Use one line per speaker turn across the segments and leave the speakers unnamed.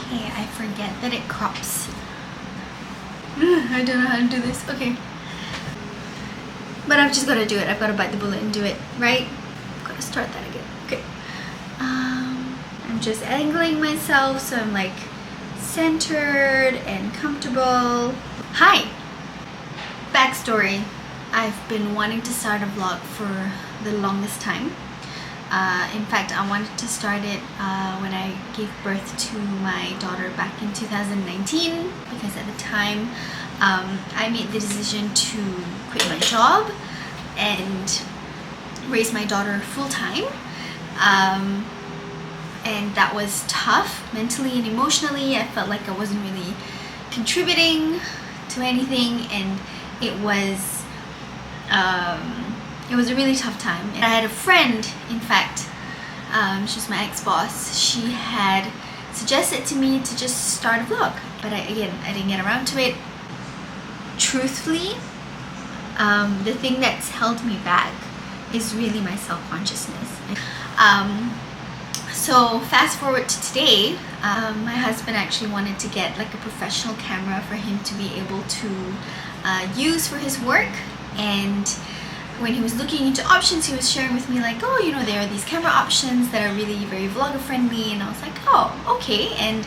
Okay, I forget that it crops. I don't know how to do this. Okay. But I've just got to do it. I've got to bite the bullet and do it, right? I've got to start that again. Okay. I'm just angling myself so I'm like centered and comfortable. Hi! Backstory. I've been wanting to start a vlog for the longest time. In fact, I wanted to start it when I gave birth to my daughter back in 2019, because at the time I made the decision to quit my job and raise my daughter full-time, and that was tough mentally and emotionally. I felt like I wasn't really contributing to anything, and it was a really tough time. And I had a friend, in fact, she's my ex-boss. She had suggested to me to just start a vlog, but I didn't get around to it. Truthfully, the thing that's held me back is really my self-consciousness. So fast forward to today, my husband actually wanted to get like a professional camera for him to be able to use for his work. And when he was looking into options, he was sharing with me like, oh, you know, there are these camera options that are really very vlogger friendly. And I was like, oh, okay. And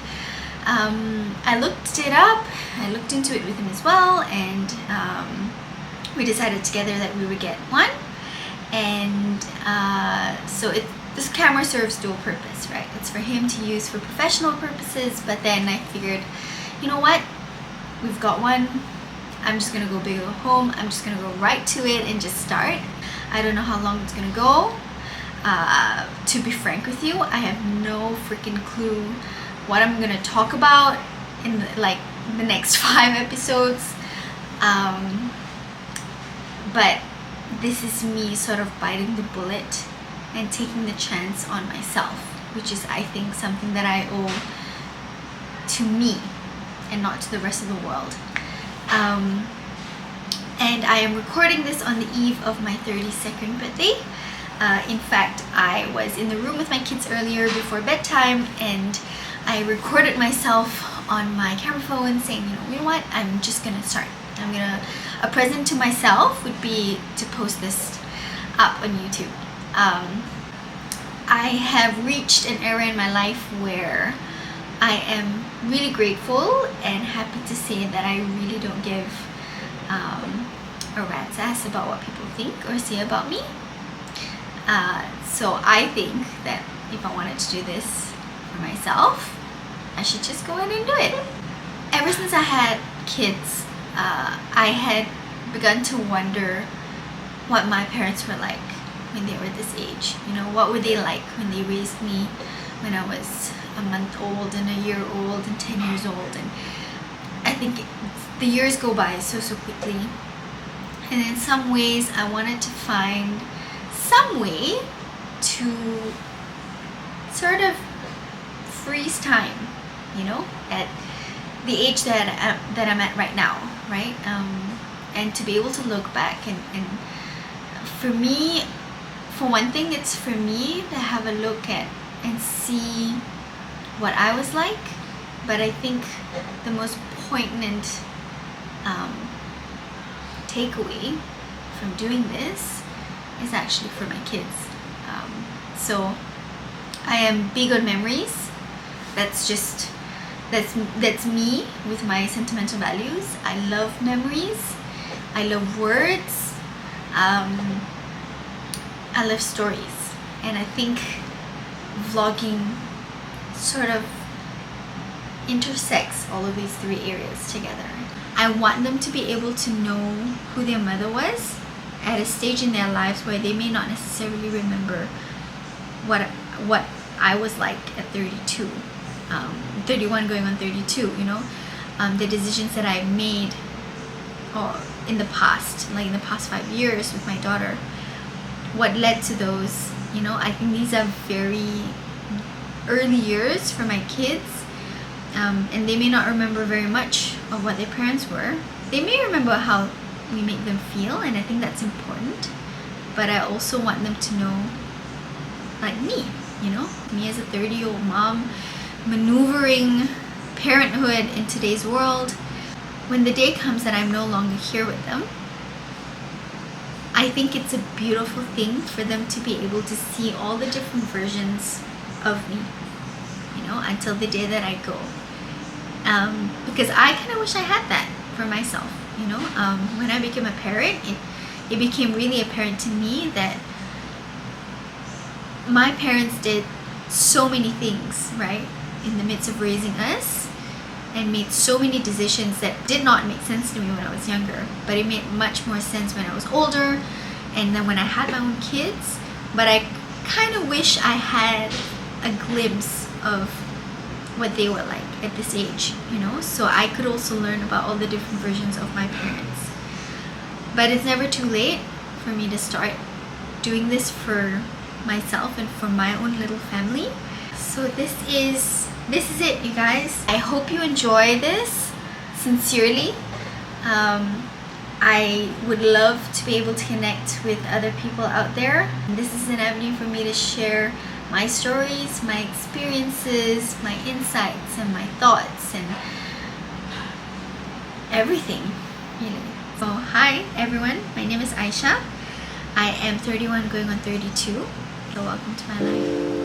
I looked it up, I looked into it with him as well, and we decided together that we would get one. And so this camera serves dual purpose, right? It's for him to use for professional purposes, but then I figured, you know what, we've got one, I'm just gonna go big or home. I'm just gonna go right to it and just start. I don't know how long it's gonna go. To be frank with you, I have no freaking clue what I'm gonna talk about in the next 5 episodes. But this is me sort of biting the bullet and taking the chance on myself, which is, I think, something that I owe to me and not to the rest of the world. And I am recording this on the eve of my 32nd birthday. In fact, I was in the room with my kids earlier before bedtime, and I recorded myself on my camera phone saying, you know what, I'm just gonna start. A present to myself would be to post this up on YouTube. I have reached an era in my life where I am really grateful and happy to say that I really don't give a rat's ass about what people think or say about me. So I think that if I wanted to do this for myself, I should just go ahead and do it. Ever since I had kids, I had begun to wonder what my parents were like when they were this age. You know, what were they like when they raised me when I was a month old and a year old and 10 years old. And I think the years go by so quickly, and in some ways I wanted to find some way to sort of freeze time, you know, at the age that I'm at right now, right? And to be able to look back and for me, for one thing, it's for me to have a look at and see what I was like. But I think the most poignant takeaway from doing this is actually for my kids. So I am big on memories. That's me with my sentimental values. I love memories. I love words. I love stories. And I think vlogging sort of intersects all of these 3 areas together. I want them to be able to know who their mother was at a stage in their lives where they may not necessarily remember what I was like at 32, 31 going on 32, you know, the decisions that I made in the past, like in the past 5 years with my daughter, what led to those, you know. I think these are very early years for my kids, and they may not remember very much of what their parents were. They may remember how we make them feel, and I think that's important, but I also want them to know, like me, you know, me as a 30-year-old mom maneuvering parenthood in today's world, when the day comes that I'm no longer here with them, I think it's a beautiful thing for them to be able to see all the different versions of me, you know, until the day that I go. Because I kind of wish I had that for myself, you know. When I became a parent, it became really apparent to me that my parents did so many things, right, in the midst of raising us, and made so many decisions that did not make sense to me when I was younger, but it made much more sense when I was older and then when I had my own kids. But I kind of wish I had a glimpse of what they were like at this age, you know, so I could also learn about all the different versions of my parents. But it's never too late for me to start doing this for myself and for my own little family. So this is it, you guys. I hope you enjoy this, sincerely. I would love to be able to connect with other people out there. This is an avenue for me to share my stories, my experiences, my insights, and my thoughts, and everything, really. So hi everyone, my name is Aisha. I am 31 going on 32. So welcome to my life.